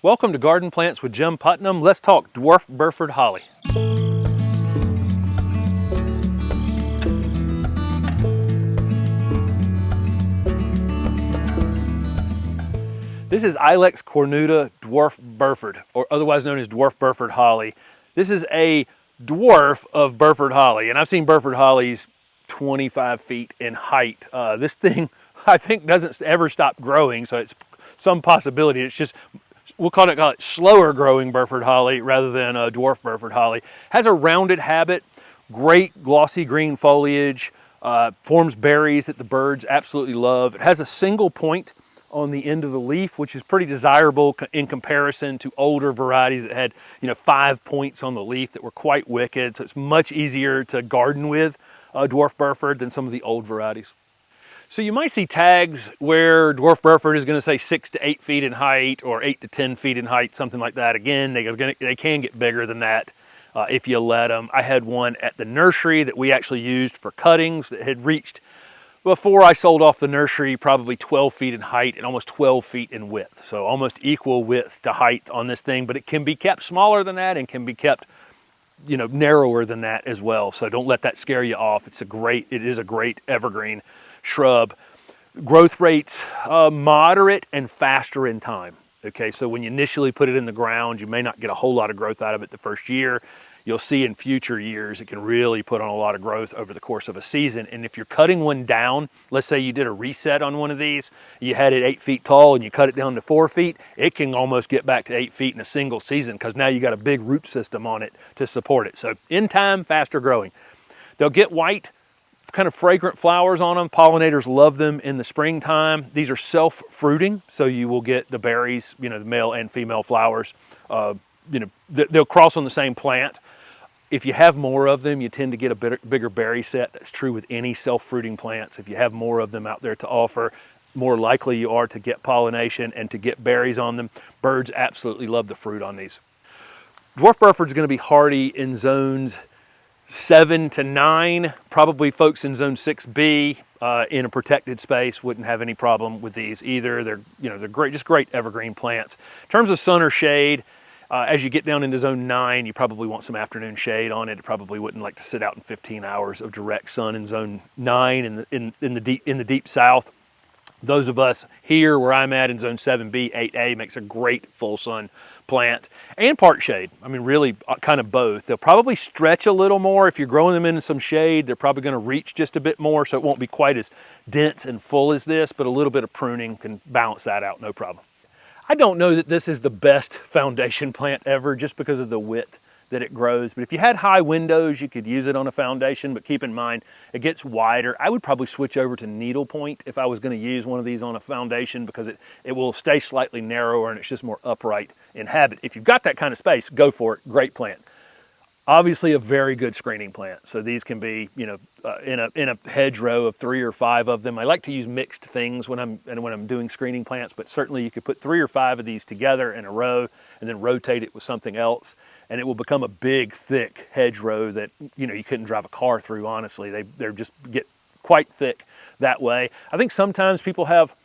Welcome to Garden Plants with Jim Putnam. Let's talk Dwarf Burford Holly. This is Ilex cornuta Dwarf Burford, or otherwise known as Dwarf Burford Holly. This is a dwarf of Burford Holly, and I've seen Burford Hollies 25 feet in height. This thing, I think, doesn't ever stop growing, so it's some possibility. It's just, we'll call it slower growing Burford Holly rather than a Dwarf Burford Holly. Has a rounded habit, great glossy green foliage, forms berries that the birds absolutely love. It has a single point on the end of the leaf, which is pretty desirable in comparison to older varieties that had, 5 points on the leaf that were quite wicked. So it's much easier to garden with Dwarf Burford than some of the old varieties. So you might see tags where Dwarf Burford is going to say 6 to 8 feet in height or 8 to 10 feet in height, something like that. Again, they can get bigger than that if you let them. I had one at the nursery that we actually used for cuttings that had reached, before I sold off the nursery, probably 12 feet in height and almost 12 feet in width. So almost equal width to height on this thing, but it can be kept smaller than that and can be kept narrower than that as well. So don't let that scare you off. It is a great evergreen shrub. Growth rates moderate and faster in time. Okay, so when you initially put it in the ground, you may not get a whole lot of growth out of it the first year. You'll see in future years it can really put on a lot of growth over the course of a season. And if you're cutting one down, let's say you did a reset on one of these, you had it 8 feet tall and you cut it down to 4 feet, it can almost get back to 8 feet in a single season because now you got a big root system on it to support it. So in time, faster growing. They'll get white, kind of fragrant flowers on them. Pollinators love them in the springtime. These are self-fruiting, so you will get the berries, the male and female flowers. They'll cross on the same plant. If you have more of them, you tend to get a bigger berry set. That's true with any self-fruiting plants. If you have more of them out there to offer, more likely you are to get pollination and to get berries on them. Birds absolutely love the fruit on these. Dwarf Burford is going to be hardy in zones 7 to 9. Probably folks in zone 6B in a protected space wouldn't have any problem with these either. They're great, just great evergreen plants. In terms of sun or shade, as you get down into zone 9, you probably want some afternoon shade on it. It probably wouldn't like to sit out in 15 hours of direct sun in zone 9 in the deep south. Those of us here where I'm at in zone 7B, 8A makes a great full sun plant and part shade. I mean, really kind of both. They'll probably stretch a little more. If you're growing them in some shade, they're probably going to reach just a bit more, so it won't be quite as dense and full as this, but a little bit of pruning can balance that out, no problem. I don't know that this is the best foundation plant ever just because of the width that it grows, but if you had high windows, you could use it on a foundation, but keep in mind, it gets wider. I would probably switch over to needlepoint if I was going to use one of these on a foundation because it will stay slightly narrower and it's just more upright in habit. If you've got that kind of space, go for it. Great plant. Obviously a very good screening plant. So these can be, in a hedgerow of 3 or 5 of them. I like to use mixed things when I'm doing screening plants, but certainly you could put 3 or 5 of these together in a row and then rotate it with something else, and it will become a big, thick hedgerow that you couldn't drive a car through. Honestly, they just get quite thick that way. I think sometimes people have,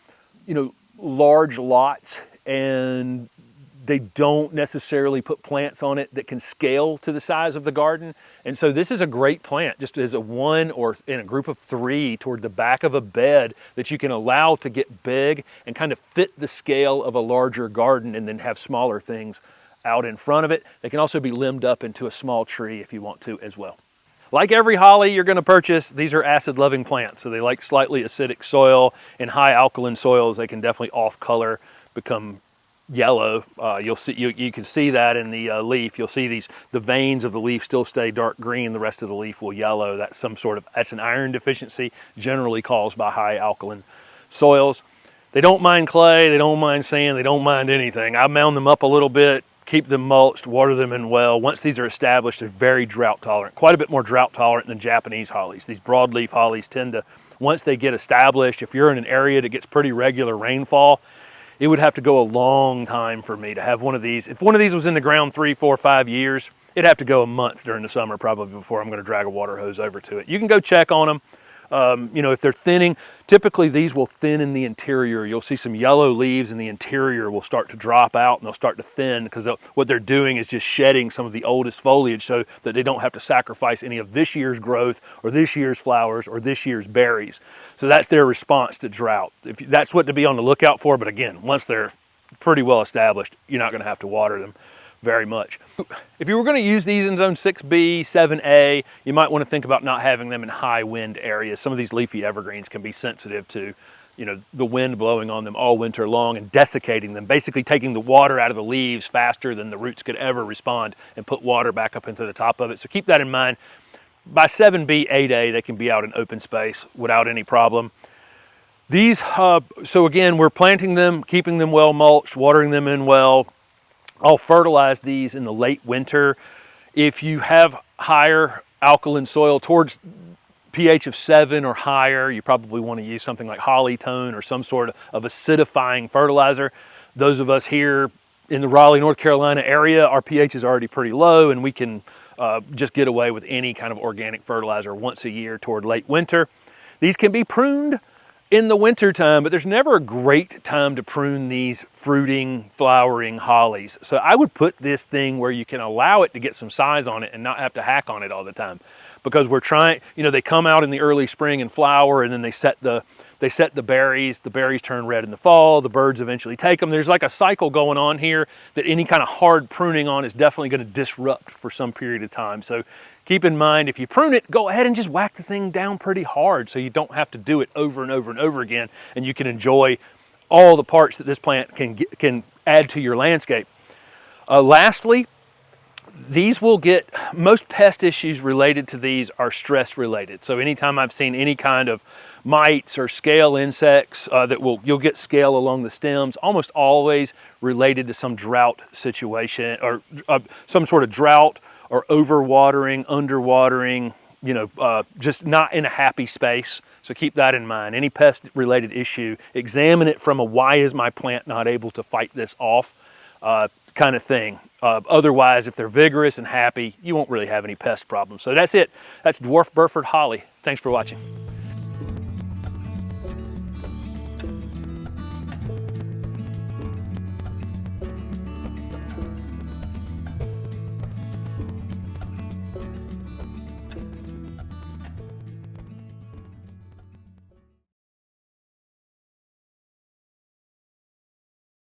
large lots and they don't necessarily put plants on it that can scale to the size of the garden. And so this is a great plant, just as a 1 or in a group of 3 toward the back of a bed that you can allow to get big and kind of fit the scale of a larger garden and then have smaller things out in front of it. They can also be limbed up into a small tree if you want to as well. Like every holly you're going to purchase, these are acid-loving plants. So they like slightly acidic soil. In high alkaline soils, they can definitely off-color, become yellow. You can see that in the leaf. You'll see the veins of the leaf still stay dark green. The rest of the leaf will yellow. That's an iron deficiency, generally caused by high alkaline soils. They don't mind clay. They don't mind sand. They don't mind anything. I mound them up a little bit, keep them mulched, water them in well. Once these are established, they're very drought tolerant, quite a bit more drought tolerant than Japanese hollies. These broadleaf hollies tend to, once they get established, if you're in an area that gets pretty regular rainfall, it would have to go a long time for me to have one of these. If one of these was in the ground 3, 4, 5 years, it'd have to go a month during the summer probably before I'm going to drag a water hose over to it. You can go check on them. You know, if they're thinning, typically these will thin in the interior. You'll see some yellow leaves, and the interior will start to drop out and they'll start to thin, because what they're doing is just shedding some of the oldest foliage so that they don't have to sacrifice any of this year's growth or this year's flowers or this year's berries. So that's their response to drought. That's what to be on the lookout for. But again, once they're pretty well established, you're not going to have to water them very much. If you were going to use these in zone 6B, 7A, you might want to think about not having them in high wind areas. Some of these leafy evergreens can be sensitive to, you know, the wind blowing on them all winter long and desiccating them, basically taking the water out of the leaves faster than the roots could ever respond and put water back up into the top of it. So keep that in mind. By 7B, 8A, they can be out in open space without any problem. These, so again, we're planting them, keeping them well mulched, watering them in well. I'll fertilize these in the late winter. If you have higher alkaline soil towards pH of 7 or higher, you probably want to use something like Hollytone or some sort of acidifying fertilizer. Those of us here in the Raleigh, North Carolina area, our pH is already pretty low, and we can just get away with any kind of organic fertilizer once a year toward late winter. These can be pruned in the winter time, but there's never a great time to prune these fruiting, flowering hollies. So I would put this thing where you can allow it to get some size on it and not have to hack on it all the time. Because we're trying, you know, they come out in the early spring and flower, and then they set the berries turn red in the fall, the birds eventually take them. There's like a cycle going on here that any kind of hard pruning on is definitely going to disrupt for some period of time. So keep in mind, if you prune it, go ahead and just whack the thing down pretty hard so you don't have to do it over and over and over again, and you can enjoy all the parts that this plant can add to your landscape. Lastly, these will get, most pest issues related to these are stress related. So anytime I've seen any kind of mites or scale insects you'll get scale along the stems, almost always related to some drought situation, or some sort of drought or overwatering, underwatering, you know, just not in a happy space. So keep that in mind. Any pest related issue, examine it from a why is my plant not able to fight this off kind of thing. Otherwise, if they're vigorous and happy, you won't really have any pest problems. So that's it. That's Dwarf Burford Holly. Thanks for watching.